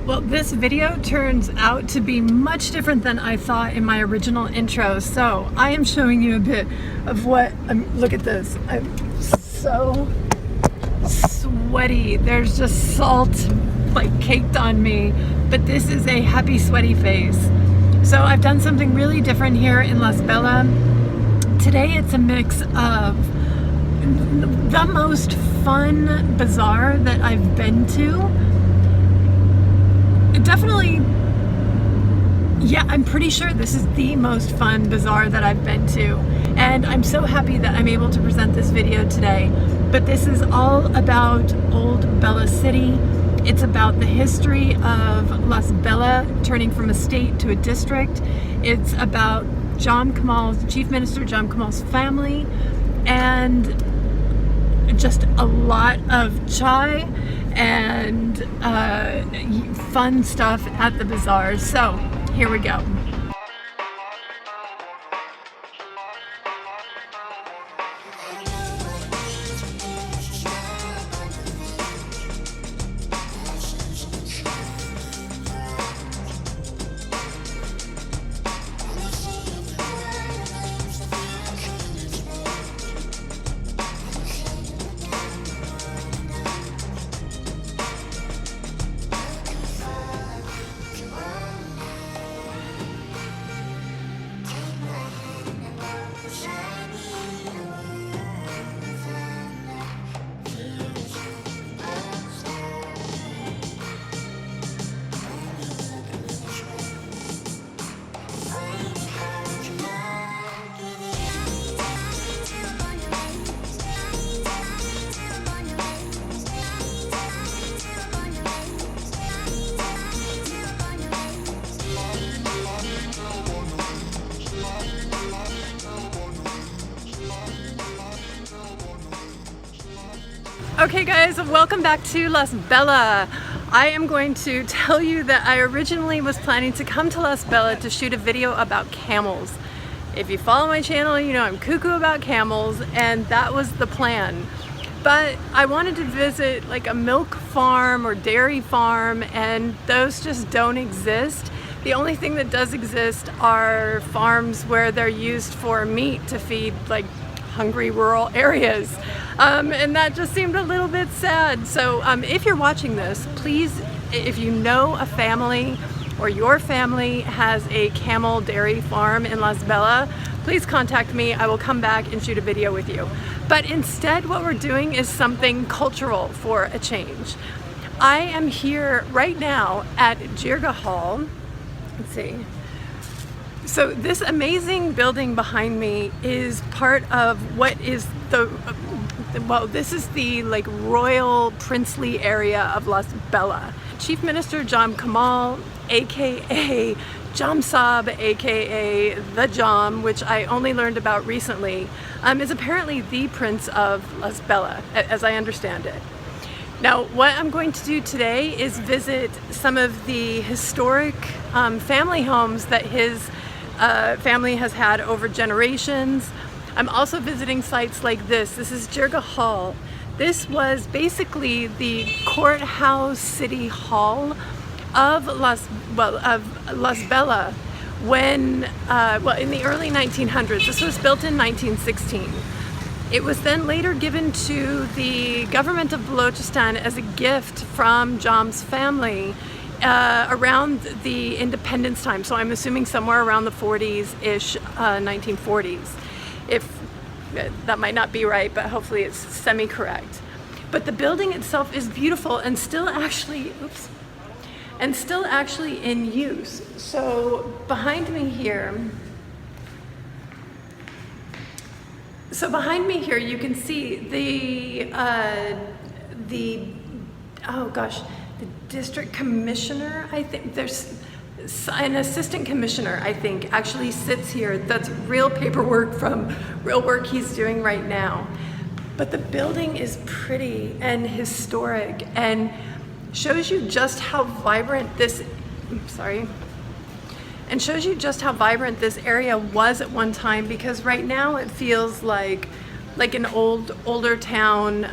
Well, this video turns out to be much different than I thought in my original intro. So I am showing you a bit of what, look at this. I'm so sweaty. There's just salt like caked on me, but this is a happy sweaty face. So I've done something really different here in Lasbela. Today it's a mix of the most fun bazaar that I've been to. Definitely, yeah, I'm pretty sure this is the most fun bazaar that I've been to, and I'm so happy that I'm able to present this video today. But this is all about Old Bela City. It's about the history of Lasbela turning from a state to a district. It's about Chief Minister Jam Kamal's family, and just a lot of chai and fun stuff at the bazaar. So here we go. Okay guys, welcome back to Lasbela. I am going to tell you that I originally was planning to come to Lasbela to shoot a video about camels. If you follow my channel, you know I'm cuckoo about camels, and that was the plan. But I wanted to visit like a milk farm or dairy farm, and those just don't exist. The only thing that does exist are farms where they're used for meat to feed like hungry rural areas. And that just seemed a little bit sad. So if you're watching this, please, if you know a family or your family has a camel dairy farm in Lasbela, please contact me. I will come back and shoot a video with you. But instead what we're doing is something cultural for a change. I am here right now at Jirga Hall. Let's see. So this amazing building behind me is part of what is well, this is the like royal princely area of Lasbela. Chief Minister Jam Kamal, aka Jam Saab, aka the Jam, which I only learned about recently, is apparently the Prince of Lasbela, as I understand it. Now, what I'm going to do today is visit some of the historic family homes that his family has had over generations. I'm also visiting sites like this. This is Jirga Hall. This was basically the courthouse city hall of Lasbela when, well, in the early 1900s. This was built in 1916. It was then later given to the government of Balochistan as a gift from Jam's family around the independence time. So I'm assuming somewhere around the 40s-ish, 1940s. If that might not be right, but hopefully it's semi-correct. But the building itself is beautiful and still actually, in use. So behind me here, you can see the district commissioner, I think. There's an assistant commissioner, I think, actually sits here. That's real paperwork from real work he's doing right now. But the building is pretty and historic and shows you just how vibrant this, area was at one time, because right now it feels like an older town.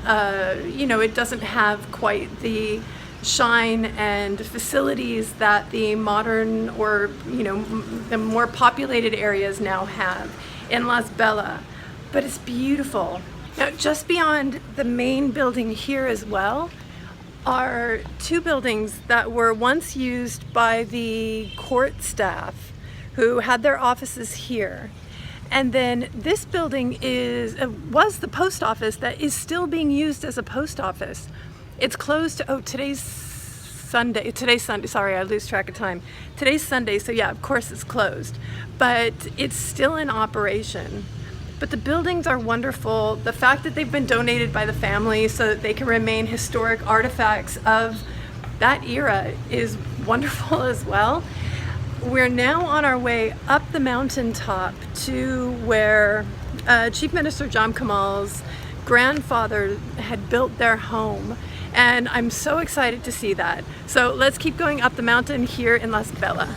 You know, it doesn't have quite the shine and facilities that the modern, or the more populated areas now have in Lasbela. But it's beautiful. Now, just beyond the main building here as well are two buildings that were once used by the court staff who had their offices here. And then this building was the post office that is still being used as a post office. It's closed. Oh, today's Sunday, sorry, I lose track of time. Today's Sunday, so yeah, of course it's closed, but it's still in operation. But the buildings are wonderful. The fact that they've been donated by the family so that they can remain historic artifacts of that era is wonderful as well. We're now on our way up the mountaintop to where Chief Minister Jam Kamal's grandfather had built their home, and I'm so excited to see that. So let's keep going up the mountain here in Lasbela.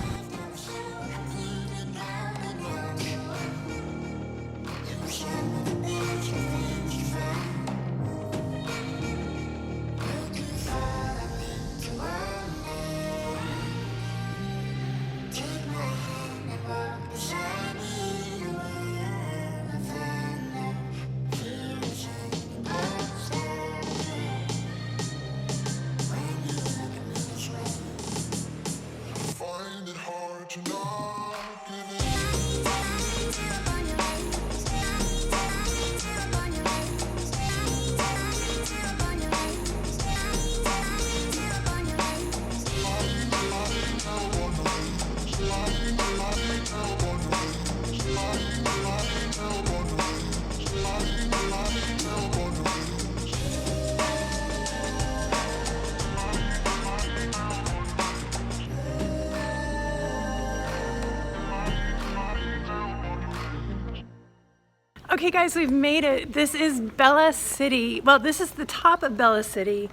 Okay guys, we've made it. This is Bela City. Well, this is the top of Bela City,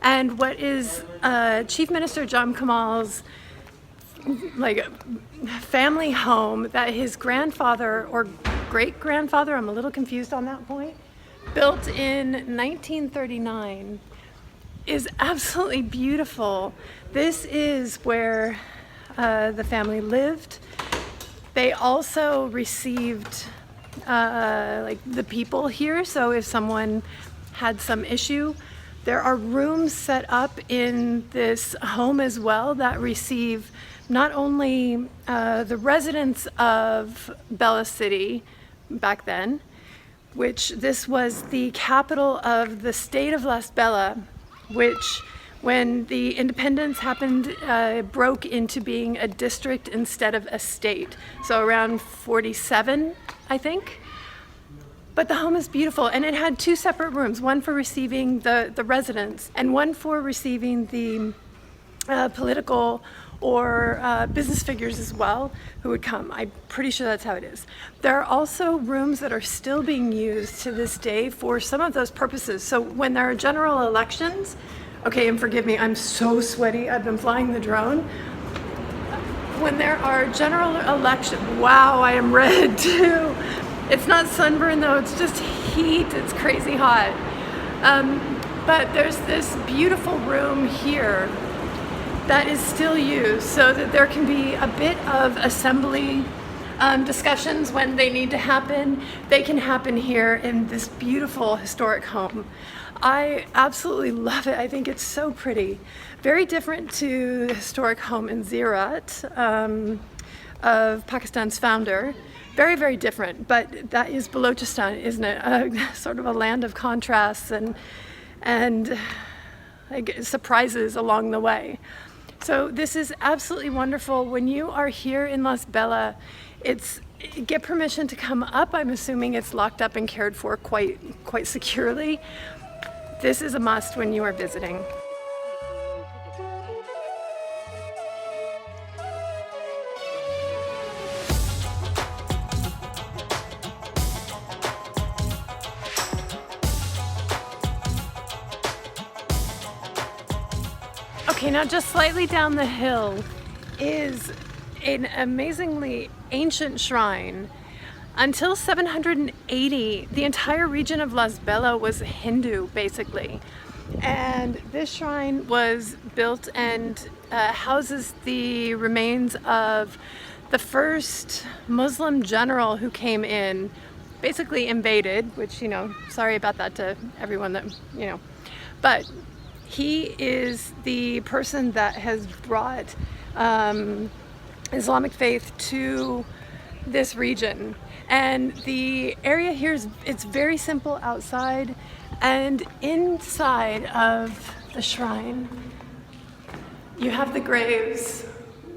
and what is Chief Minister Jam Kamal's family home that his grandfather or great-grandfather, I'm a little confused on that point, built in 1939 is absolutely beautiful. This is where the family lived. They also received the people here, so if someone had some issue, there are rooms set up in this home as well that receive not only the residents of Bela City back then, which this was the capital of the state of Lasbela, which when the independence happened broke into being a district instead of a state, so around 47 I think. But the home is beautiful, and it had two separate rooms, one for receiving the residents and one for receiving the political or business figures as well who would come. I'm pretty sure that's how it is. There are also rooms that are still being used to this day for some of those purposes. So when there are general elections, okay, and forgive me, I'm so sweaty, I've been flying the drone. When there are general elections, wow, I am red too. It's not sunburn though, it's just heat, it's crazy hot. But there's this beautiful room here that is still used so that there can be a bit of assembly discussions when they need to happen. They can happen here in this beautiful historic home. I absolutely love it. I think it's so pretty. Very different to the historic home in Zeerat of Pakistan's founder. Very, very different, but that is Balochistan, isn't it? Sort of a land of contrasts and surprises along the way. So this is absolutely wonderful. When you are here in Lasbela, get permission to come up. I'm assuming it's locked up and cared for quite securely. This is a must when you are visiting. Okay, now just slightly down the hill is an amazingly ancient shrine. Until 780, the entire region of Lasbela was Hindu, basically. And this shrine was built and houses the remains of the first Muslim general who came in, basically invaded, which, you know, sorry about that to everyone that, you know, but he is the person that has brought Islamic faith to this region. And the area here is, it's very simple outside, and inside of the shrine you have the graves.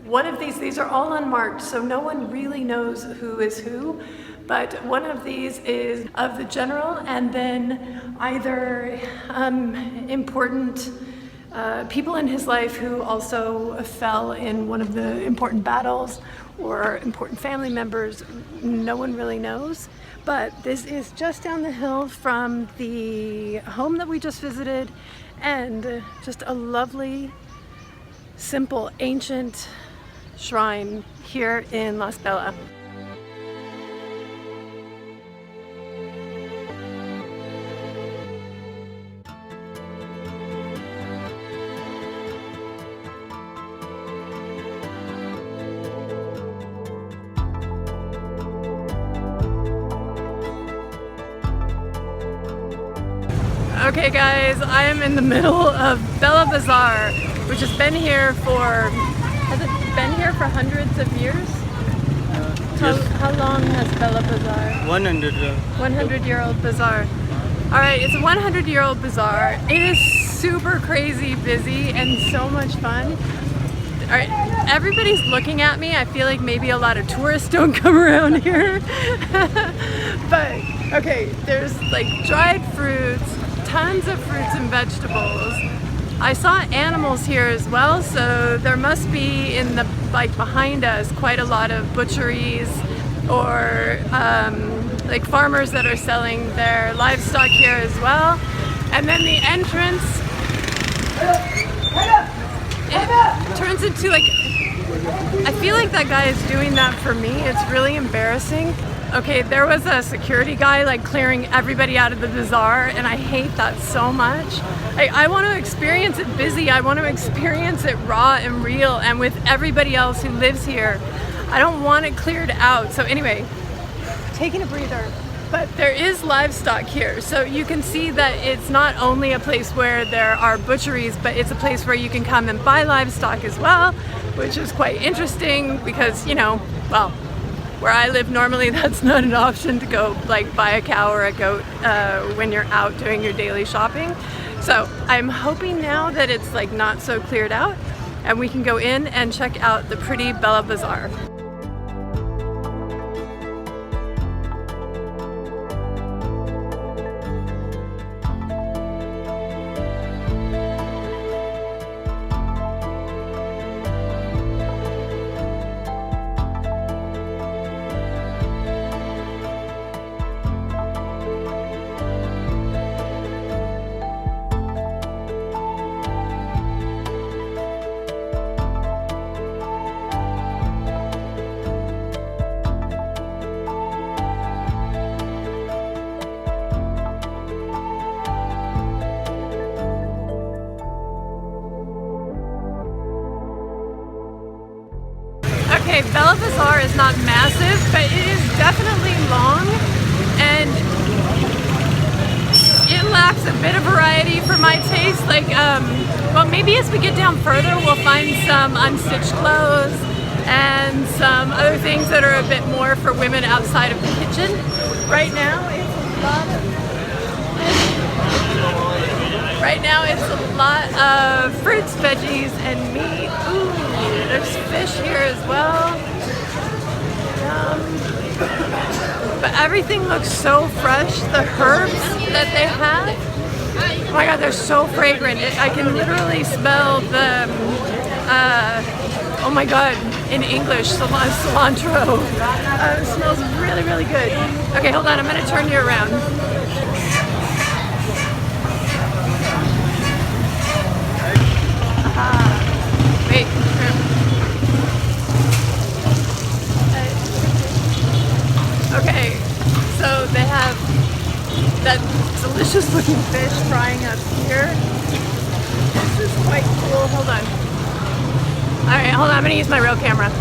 One of these are all unmarked, so no one really knows who is who, but one of these is of the general, and then either important people in his life who also fell in one of the important battles, or important family members. No one really knows. But this is just down the hill from the home that we just visited, and just a lovely, simple, ancient shrine here in Lasbela. Okay guys, I am in the middle of Bela Bazaar, which has been here for, has it been here for hundreds of years? How long has Bela Bazaar? 100. 100-year-old bazaar. Alright, it's a 100-year-old bazaar. It is super crazy busy and so much fun. Alright, everybody's looking at me. I feel like maybe a lot of tourists don't come around here. But, okay, there's like dried fruits, tons of fruits and vegetables. I saw animals here as well, so there must be in the, like behind us, quite a lot of butcheries or like farmers that are selling their livestock here as well. And then the entrance, it turns into like, I feel like that guy is doing that for me. It's really embarrassing. Okay, there was a security guy like clearing everybody out of the bazaar, and I hate that so much. I want to experience it busy. I want to experience it raw and real and with everybody else who lives here. I don't want it cleared out. So anyway, taking a breather. But there is livestock here, so you can see that it's not only a place where there are butcheries, but it's a place where you can come and buy livestock as well, which is quite interesting because, you know, well, where I live normally that's not an option to go like buy a cow or a goat when you're out doing your daily shopping. So I'm hoping now that it's like not so cleared out and we can go in and check out the pretty Bela Bazaar. Okay, Bela Bazaar is not massive, but it is definitely long, and it lacks a bit of variety for my taste. Like, well, maybe as we get down further, we'll find some unstitched clothes and some other things that are a bit more for women outside of the kitchen. Right now, it's a lot of fruits, veggies, and meat. Ooh, there's fish here as well. But everything looks so fresh. The herbs that they have, oh my god, they're so fragrant. I can literally smell the, oh my god, in English, cilantro. It smells really, really good. Okay, hold on, I'm gonna turn you around. Wait. Okay, so they have that delicious looking fish frying up here. quite cool. Hold on. Alright, hold on. I'm going to use my real camera.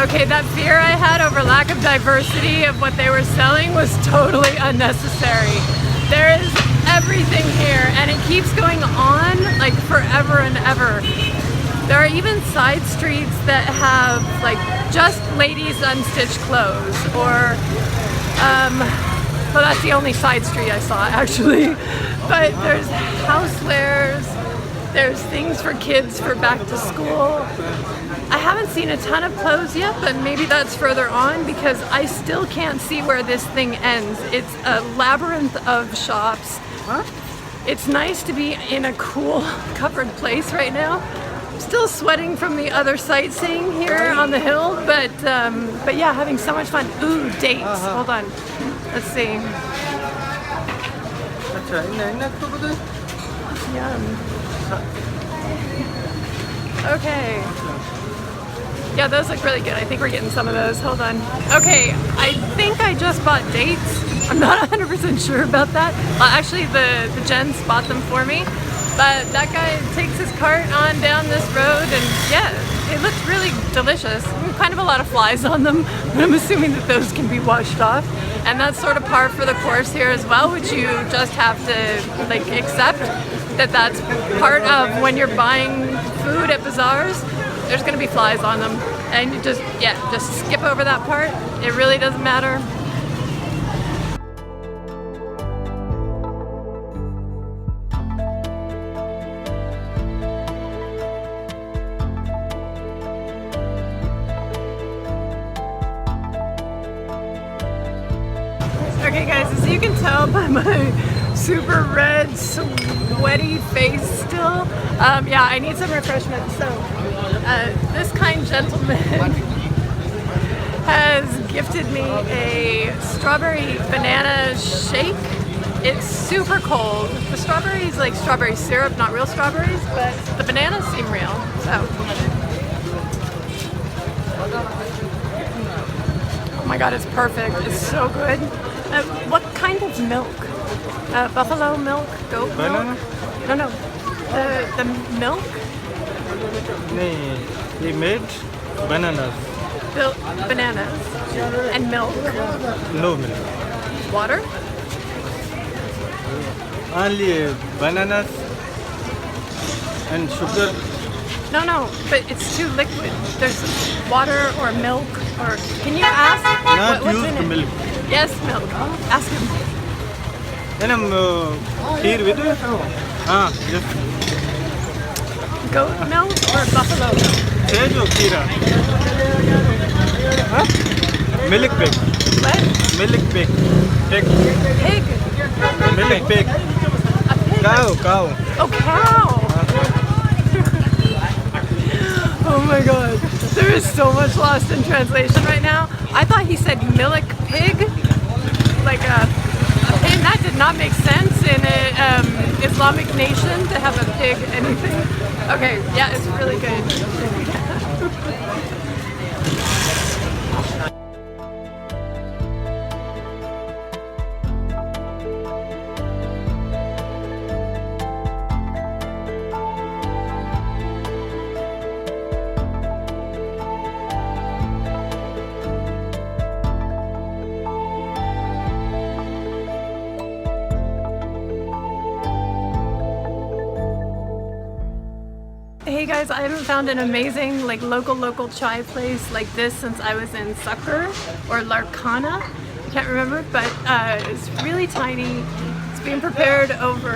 Okay, that fear I had over lack of diversity of what they were selling was totally unnecessary. There is everything here and it keeps going on like forever and ever. There are even side streets that have like just ladies unstitched clothes or well, that's the only side street I saw actually. But there's housewares, there's things for kids for back to school. I haven't seen a ton of clothes yet, but maybe that's further on because I still can't see where this thing ends. It's a labyrinth of shops. It's nice to be in a cool, covered place right now. I'm still sweating from the other sightseeing here on the hill, but yeah, having so much fun. Ooh, dates. Hold on. Let's see. Yum. Okay. Yeah, those look really good. I think we're getting some of those. Hold on. Okay, I think I just bought dates. I'm not 100% sure about that. Actually, the gents bought them for me. But that guy takes his cart on down this road and yeah, it looks really delicious. Kind of a lot of flies on them, but I'm assuming that those can be washed off. And that's sort of par for the course here as well, which you just have to like accept that that's part of when you're buying food at bazaars. There's gonna be flies on them and you just skip over that part. It really doesn't matter. Okay guys, as you can tell by my super red, sweaty face still, yeah, I need some refreshments. So this kind gentleman has gifted me a strawberry banana shake. It's super cold. The strawberry is like strawberry syrup, not real strawberries, but the bananas seem real. So, oh my god, it's perfect. It's so good. What kind of milk? Buffalo milk? Goat milk? No. The milk? They made bananas. Bananas. And milk? No milk. Water? Only bananas and sugar. No, but it's too liquid. There's water or milk or... Can you ask? Not what's used in it? milk. Yes, milk. Ask him. And I'm here with you. Yes. Goat milk or buffalo milk? Sejo Kira. Milk pig. What? Milk pig. Pig. Pig. Milk pig. A pig? Cow. Oh, cow. Oh my god. There is so much lost in translation right now. I thought he said milk pig. Like a pig. That did not make sense in an Islamic nation to have a pig anything. Okay, yeah, it's really good. Hey guys, I haven't found an amazing like local chai place like this since I was in Sucker or Larkana. I can't remember, but it's really tiny. It's being prepared over,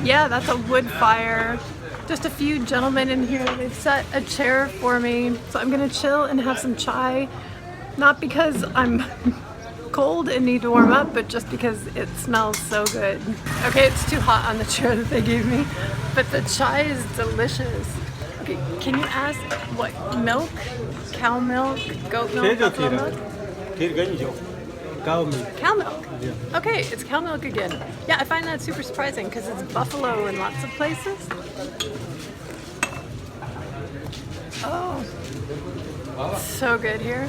yeah, that's a wood fire. Just a few gentlemen in here. They've set a chair for me, so I'm gonna chill and have some chai. Not because I'm cold and need to warm up, but just because it smells so good. Okay, it's too hot on the chair that they gave me, but the chai is delicious. Okay, can you ask what milk? Cow milk? Goat milk? Buffalo milk? Cow milk. Cow milk. Yeah. Okay, it's cow milk again. Yeah, I find that super surprising because it's buffalo in lots of places. Oh, so good here.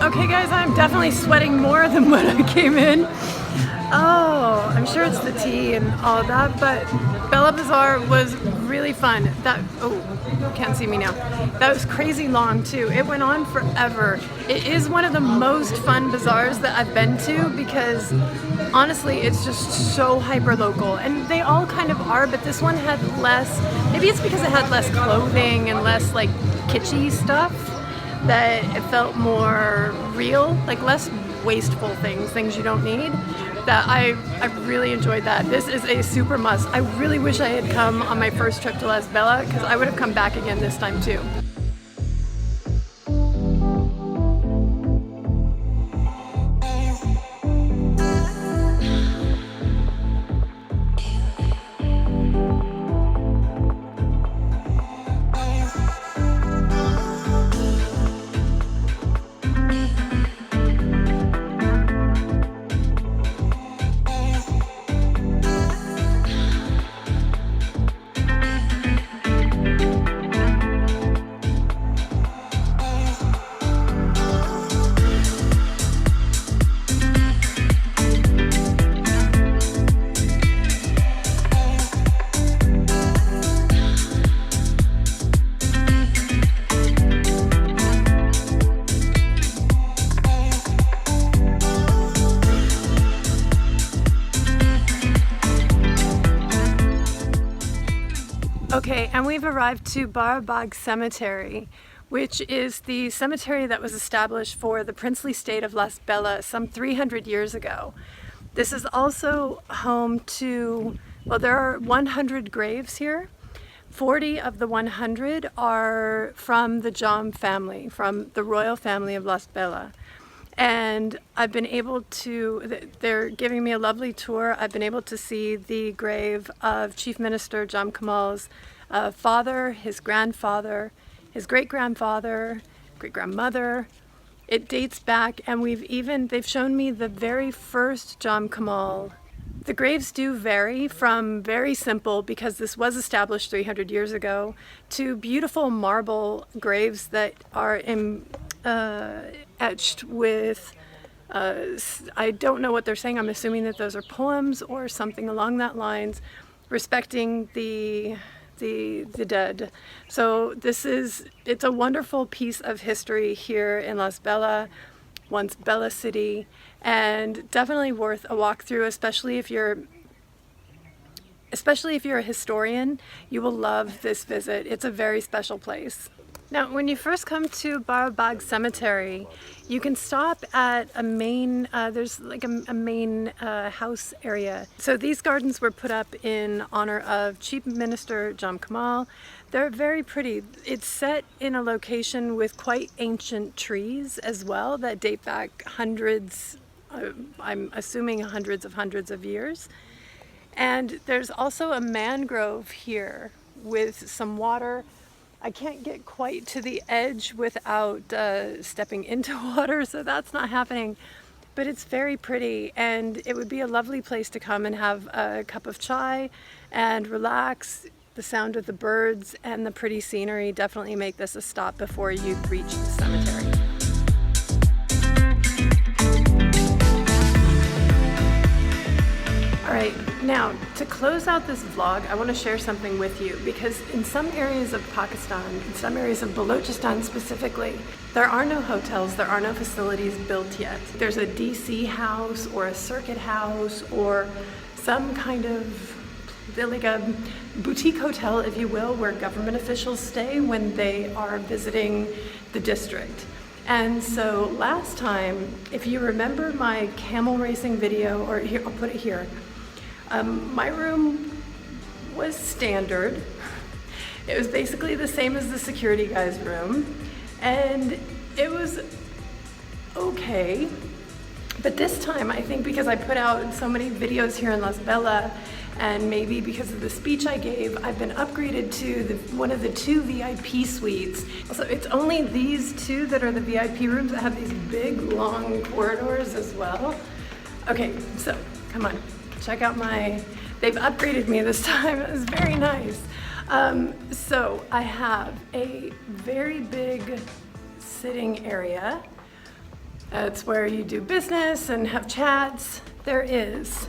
Okay guys, I'm definitely sweating more than when I came in. Oh, I'm sure it's the tea and all of that, but Bela Bazaar was really fun. You can't see me now. That was crazy long too. It went on forever. It is one of the most fun bazaars that I've been to because honestly, it's just so hyper local, and they all kind of are, but this one had less, maybe it's because it had less clothing and less like kitschy stuff, that it felt more real, like less wasteful things you don't need. That I really enjoyed that. This is a super must. I really wish I had come on my first trip to Lasbela because I would have come back again this time too. Okay, and we've arrived to Bara Bagh Cemetery, which is the cemetery that was established for the princely state of Lasbela some 300 years ago. This is also home to, well, there are 100 graves here. 40 of the 100 are from the Jam family, from the royal family of Lasbela. And I've been able to, they're giving me a lovely tour. I've been able to see the grave of Chief Minister Jam Kamal's father, his grandfather, his great-grandfather, great-grandmother. It dates back, and they've shown me the very first Jam Kamal. The graves do vary from very simple, because this was established 300 years ago, to beautiful marble graves that are etched with, I don't know what they're saying. I'm assuming that those are poems or something along that lines, respecting the dead. So it's a wonderful piece of history here in Lasbela, once Bela City, and definitely worth a walk through, especially if you're a historian. You will love this visit. It's a very special place. Now, when you first come to Bara Bagh Cemetery, you can stop at a main, there's like a main house area. So these gardens were put up in honor of Chief Minister Jam Kamal. They're very pretty. It's set in a location with quite ancient trees as well that date back hundreds, I'm assuming hundreds of years. And there's also a mangrove here with some water. I can't get quite to the edge without stepping into water, so that's not happening. But it's very pretty, and it would be a lovely place to come and have a cup of chai and relax. The sound of the birds and the pretty scenery definitely make this a stop before you reach the cemetery. Alright, now to close out this vlog, I want to share something with you, because in some areas of Pakistan, in some areas of Balochistan specifically, there are no hotels, there are no facilities built yet. There's a DC house or a circuit house or some kind of, like a boutique hotel, if you will, where government officials stay when they are visiting the district. And so last time, if you remember my camel racing video, or here, I'll put it here, my room was standard. It was basically the same as the security guy's room, and it was okay. But this time, I think because I put out so many videos here in Lasbela, and maybe because of the speech I gave, I've been upgraded to one of the 2 VIP suites. So it's only these 2 that are the VIP rooms that have these big, long corridors as well. Okay, so come on, check out they've upgraded me this time. It was very nice. So I have a very big sitting area. It's where you do business and have chats. There is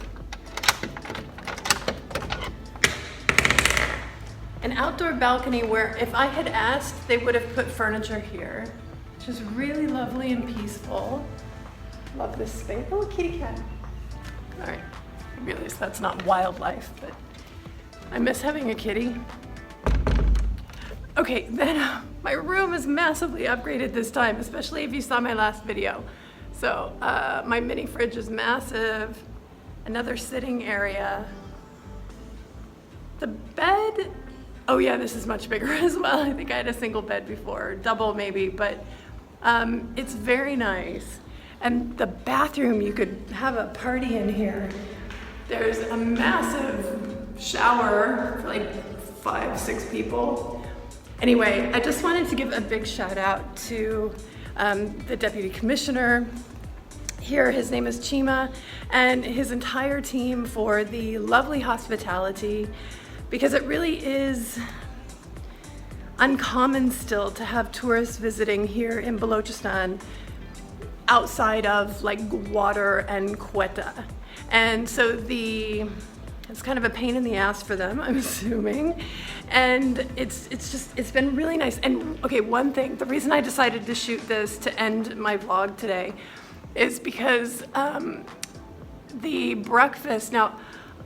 an outdoor balcony where if I had asked, they would have put furniture here, which is really lovely and peaceful. Love this space. Oh, kitty cat. All right, I realize that's not wildlife, but I miss having a kitty. Okay, then my room is massively upgraded this time, especially if you saw my last video. So my mini fridge is massive, another sitting area. The bed, oh yeah, this is much bigger as well. I think I had a single bed before, double maybe, but it's very nice. And the bathroom, you could have a party in here. There's a massive shower for like 5, 6 people. Anyway, I just wanted to give a big shout out to the Deputy Commissioner here. His name is Chima, and his entire team for the lovely hospitality, because it really is uncommon still to have tourists visiting here in Balochistan outside of like Gwadar and Quetta. And so it's kind of a pain in the ass for them, I'm assuming. And it's been really nice. And okay, one thing, the reason I decided to shoot this to end my vlog today is because the breakfast, now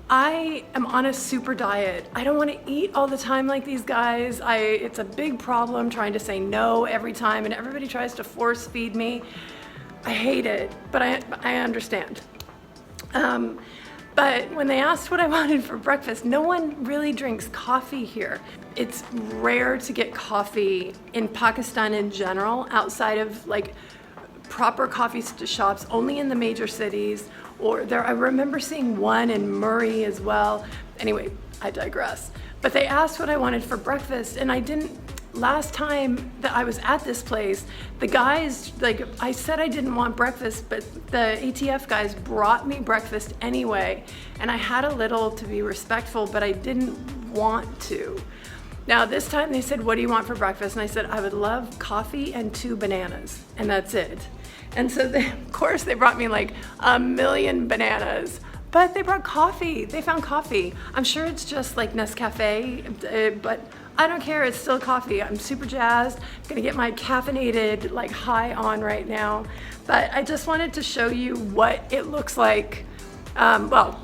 I am on a super diet. I don't want to eat all the time like these guys. It's a big problem trying to say no every time, and everybody tries to force feed me. I hate it, but I understand. But when they asked what I wanted for breakfast, no one really drinks coffee here. It's rare to get coffee in Pakistan in general, outside of like proper coffee shops, only in the major cities, or I remember seeing one in Murray as well. Anyway, I digress. But they asked what I wanted for breakfast, and I didn't. Last time that I was at this place, the guys, like I said I didn't want breakfast, but the ATF guys brought me breakfast anyway, and I had a little to be respectful, but I didn't want to. Now this time they said, what do you want for breakfast? And I said, I would love coffee and 2 bananas, and that's it. And so of course they brought me like 1,000,000 bananas, but they brought coffee. They found coffee. I'm sure it's just like Nescafe, but I don't care, it's still coffee. I'm super jazzed. I'm gonna get my caffeinated like high on right now. But I just wanted to show you what it looks like. Well,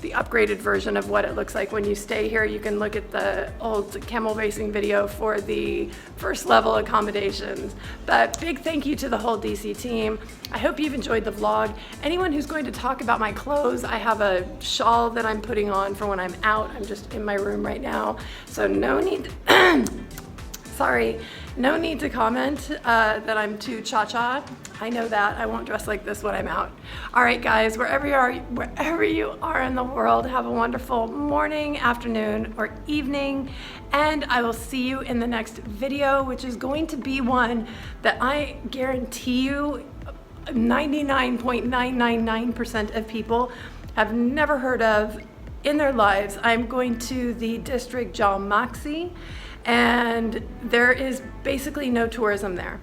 the upgraded version of what it looks like when you stay here. You can look at the old camel racing video for the first level accommodations. But big thank you to the whole DC team. I hope you've enjoyed the vlog. Anyone who's going to talk about my clothes, I have a shawl that I'm putting on for when I'm out. I'm just in my room right now, so no need sorry, no need to comment that I'm too cha-cha. I know that. I won't dress like this when I'm out. All right, guys, wherever you are in the world, have a wonderful morning, afternoon, or evening, and I will see you in the next video, which is going to be one that I guarantee you 99.999% of people have never heard of in their lives. I'm going to the district Jam Kamal, and there is basically no tourism there.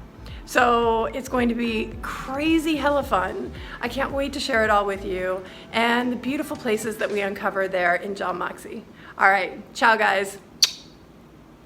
So it's going to be crazy hella fun. I can't wait to share it all with you and the beautiful places that we uncover there in Jam Kamal. All right, ciao guys.